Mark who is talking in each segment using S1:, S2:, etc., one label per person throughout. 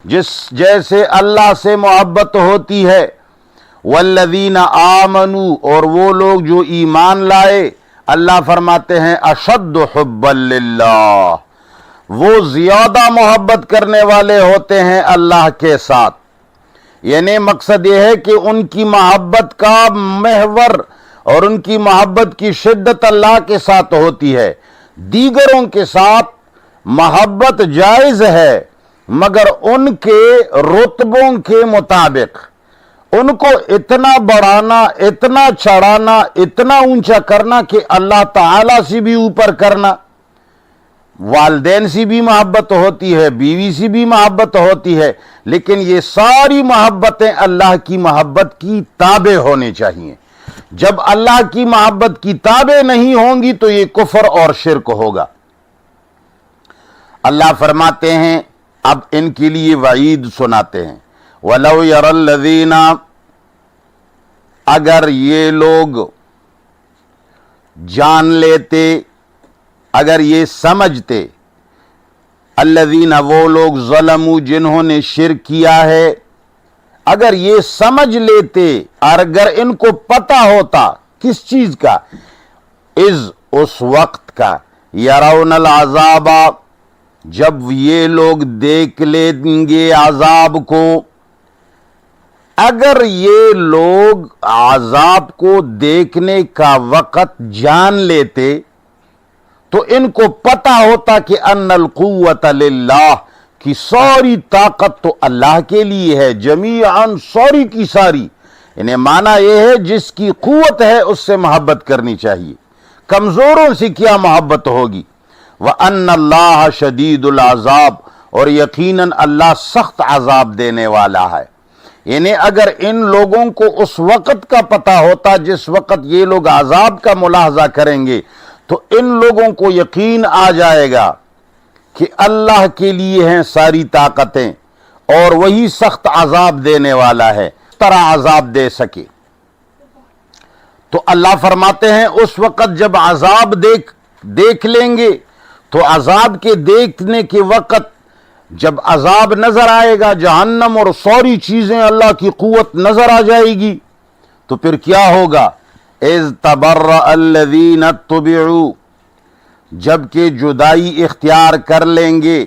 S1: جس جیسے اللہ سے محبت ہوتی ہے، والذین آمنوا، اور وہ لوگ جو ایمان لائے، اللہ فرماتے ہیں اشد حبا للہ، وہ زیادہ محبت کرنے والے ہوتے ہیں اللہ کے ساتھ۔ یعنی مقصد یہ ہے کہ ان کی محبت کا محور اور ان کی محبت کی شدت اللہ کے ساتھ ہوتی ہے۔ دیگروں کے ساتھ محبت جائز ہے، مگر ان کے رتبوں کے مطابق، ان کو اتنا بڑھانا، اتنا چڑھانا، اتنا اونچا کرنا کہ اللہ تعالی سے بھی اوپر کرنا۔ والدین سے بھی محبت ہوتی ہے، بیوی سے بھی محبت ہوتی ہے، لیکن یہ ساری محبتیں اللہ کی محبت کی تابع ہونی چاہیے۔ جب اللہ کی محبت کی تابع نہیں ہوں گی تو یہ کفر اور شرک ہوگا۔ اللہ فرماتے ہیں، اب ان کے لیے وعید سناتے ہیں، وَلَوْ يَرَى الَّذِينَ، اگر یہ لوگ جان لیتے، اگر یہ سمجھتے، الذین، وہ لوگ، ظلموا، جنہوں نے شرک کیا ہے، اگر یہ سمجھ لیتے، اگر ان کو پتہ ہوتا کس چیز کا، اس وقت کا، یرون العذاب، جب یہ لوگ دیکھ لیں گے عذاب کو، اگر یہ لوگ عذاب کو دیکھنے کا وقت جان لیتے تو ان کو پتہ ہوتا کہ ان القوت للہ، کی ساری طاقت تو اللہ کے لیے ہے، جمیعاً، ساری کی ساری۔ انہیں معنی یہ ہے جس کی قوت ہے اس سے محبت کرنی چاہیے، کمزوروں سے کیا محبت ہوگی۔ وَأَنَّ اللَّهَ شَدِيدُ الْعَذَابِ، اور یقیناً اللہ سخت عذاب دینے والا ہے۔ یعنی اگر ان لوگوں کو اس وقت کا پتہ ہوتا جس وقت یہ لوگ عذاب کا ملاحظہ کریں گے تو ان لوگوں کو یقین آ جائے گا کہ اللہ کے لیے ہیں ساری طاقتیں اور وہی سخت عذاب دینے والا ہے، طرح عذاب دے سکے۔ تو اللہ فرماتے ہیں اس وقت جب عذاب دیکھ لیں گے تو عذاب کے دیکھنے کے وقت جب عذاب نظر آئے گا، جہنم اور ساری چیزیں، اللہ کی قوت نظر آ جائے گی، تو پھر کیا ہوگا؟ اذ تبرأ الذین اتبعوا، جبکہ جدائی اختیار کر لیں گے،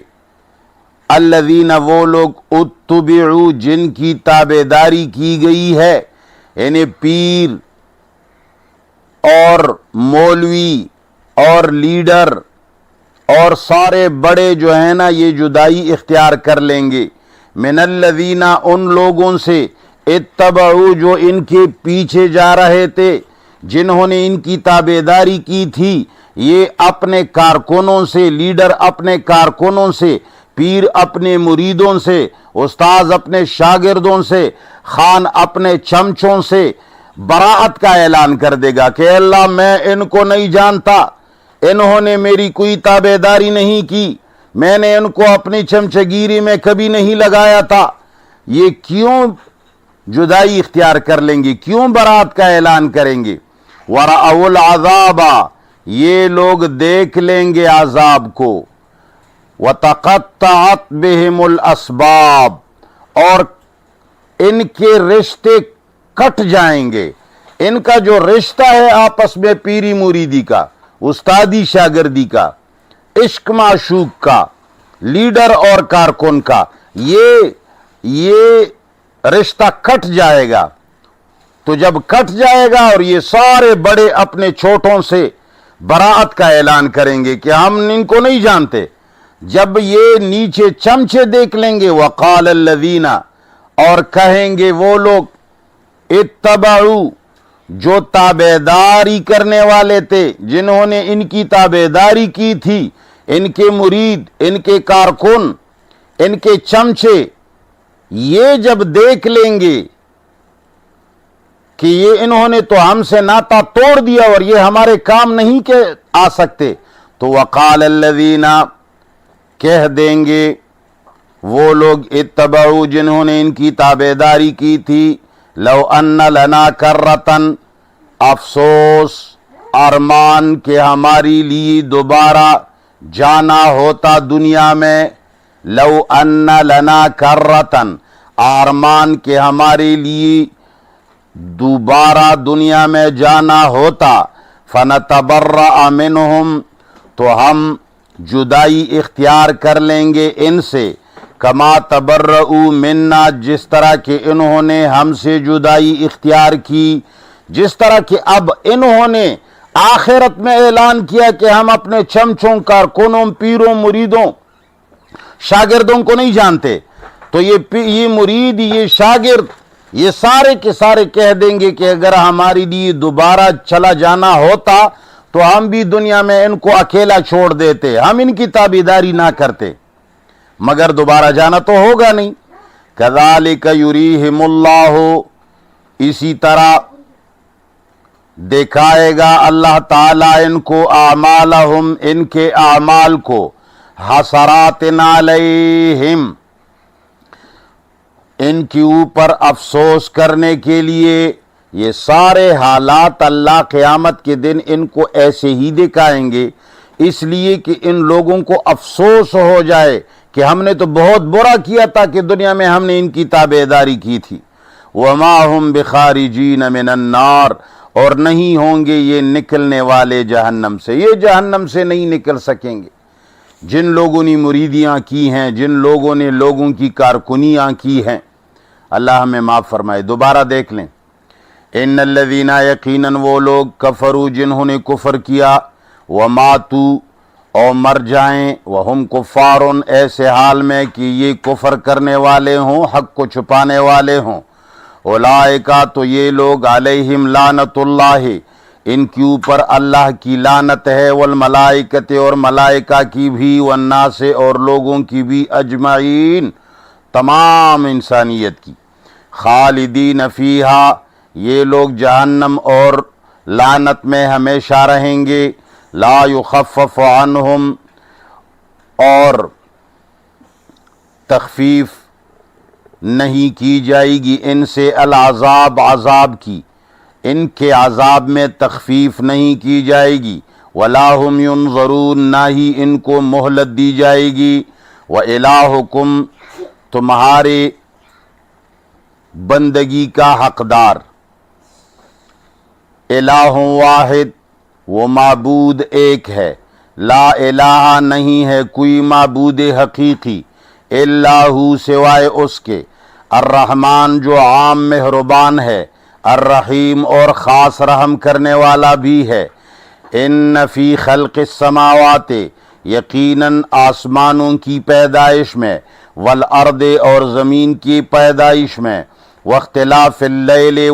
S1: الذین، وہ لوگ، اتبعوا، جن کی تابعداری کی گئی ہے، یعنی پیر اور مولوی اور لیڈر اور سارے بڑے جو ہیں نا، یہ جدائی اختیار کر لیں گے، من الذین، ان لوگوں سے، اتبعوا، جو ان کے پیچھے جا رہے تھے، جنہوں نے ان کی تابعداری کی تھی، یہ اپنے کارکنوں سے، لیڈر اپنے کارکنوں سے، پیر اپنے مریدوں سے، استاذ اپنے شاگردوں سے، خان اپنے چمچوں سے براءت کا اعلان کر دے گا کہ اللہ میں ان کو نہیں جانتا، انہوں نے میری کوئی تابعداری نہیں کی، میں نے ان کو اپنی چمچگیری میں کبھی نہیں لگایا تھا۔ یہ کیوں جدائی اختیار کر لیں گے، کیوں براءت کا اعلان کریں گے؟ وَرَأَوُا الْعَذَابَ، یہ لوگ دیکھ لیں گے عذاب کو، وَتَقَطَّعَتْ بِهِمُ الْأَسْبَابُ، اور ان کے رشتے کٹ جائیں گے۔ ان کا جو رشتہ ہے آپس میں، پیری مریدی کا، استادی شاگردی کا، عشق معشوق کا، لیڈر اور کارکن کا، یہ رشتہ کٹ جائے گا۔ تو جب کٹ جائے گا اور یہ سارے بڑے اپنے چھوٹوں سے براءت کا اعلان کریں گے کہ ہم ان کو نہیں جانتے، جب یہ نیچے چمچے دیکھ لیں گے، وقال الذین، اور کہیں گے وہ لوگ، اتبعوا، جو تابعداری کرنے والے تھے، جنہوں نے ان کی تابعداری کی تھی، ان کے مرید، ان کے کارکن، ان کے چمچے، یہ جب دیکھ لیں گے کہ یہ انہوں نے تو ہم سے ناطا توڑ دیا اور یہ ہمارے کام نہیں کے آ سکتے، تو وقال الذین، کہہ دیں گے وہ لوگ، اتبعوا، جنہوں نے ان کی تابعداری کی تھی، لو ان لنا کرتن، افسوس، ارمان کہ ہماری لیے دوبارہ جانا ہوتا دنیا میں، لو ان لنا کرتن، آرمان کہ ہمارے لیے دوبارہ دنیا میں جانا ہوتا، فنتبرأ منہم، تو ہم جدائی اختیار کر لیں گے ان سے، کما تبرؤوا منا، جس طرح کہ انہوں نے ہم سے جدائی اختیار کی، جس طرح کہ اب انہوں نے آخرت میں اعلان کیا کہ ہم اپنے چمچوں، کارکنوں، پیروں، مریدوں، شاگردوں کو نہیں جانتے، تو یہ مرید، یہ شاگرد، یہ سارے کے سارے کہہ دیں گے کہ اگر ہمارے لیے دوبارہ چلا جانا ہوتا تو ہم بھی دنیا میں ان کو اکیلا چھوڑ دیتے، ہم ان کی تابعداری نہ کرتے، مگر دوبارہ جانا تو ہوگا نہیں۔ کذالک یریہم اللہ، اسی طرح دکھائے گا اللہ تعالیٰ ان کو اعمالہم، ان کے اعمال کو، حسرات علیہم، ان کے اوپر افسوس کرنے کے لیے۔ یہ سارے حالات اللہ قیامت کے دن ان کو ایسے ہی دکھائیں گے، اس لیے کہ ان لوگوں کو افسوس ہو جائے کہ ہم نے تو بہت برا کیا تھا کہ دنیا میں ہم نے ان کی تابعداری کی تھی۔ وما ہم بخارجین من النار، اور نہیں ہوں گے یہ نکلنے والے جہنم سے، یہ جہنم سے نہیں نکل سکیں گے۔ جن لوگوں نے مریدیاں کی ہیں، جن لوگوں نے لوگوں کی کارکنیاں کی ہیں، اللہ ہمیں معاف فرمائے۔ دوبارہ دیکھ لیں، ان الذین، یقیناً وہ لوگ، کفروا، جنہوں نے کفر کیا، وماتوا، اور مر جائیں، وہم کفار، ایسے حال میں کہ یہ کفر کرنے والے ہوں، حق کو چھپانے والے ہوں، اولئک، تو یہ لوگ، علیہم لعنت اللہ، ان کے اوپر اللہ کی لعنت ہے، والملائکۃ، اور ملائکہ کی بھی، والناس، اور لوگوں کی بھی، اجمعین، تمام انسانیت کی، خالدین فیہا، یہ لوگ جہنم اور لعنت میں ہمیشہ رہیں گے، لا یخفف عنہم، اور تخفیف نہیں کی جائے گی ان سے، العذاب، عذاب کی، ان کے عذاب میں تخفیف نہیں کی جائے گی، ولا ہم ینظرون، نہ ہی ان کو مہلت دی جائے گی، وإلہکم، تمہارے بندگی کا حقدار، الہ واحد، وہ معبود ایک ہے، لا الہ، نہیں ہے کوئی معبود حقیقی، الا ہو، سوائے اس کے، الرحمن، جو عام مہربان ہے، الرحیم، اور خاص رحم کرنے والا بھی ہے۔ ان فی خلق السماوات، یقیناً آسمانوں کی پیدائش میں، والارض، اور زمین کی پیدائش میں، واختلاف اللیل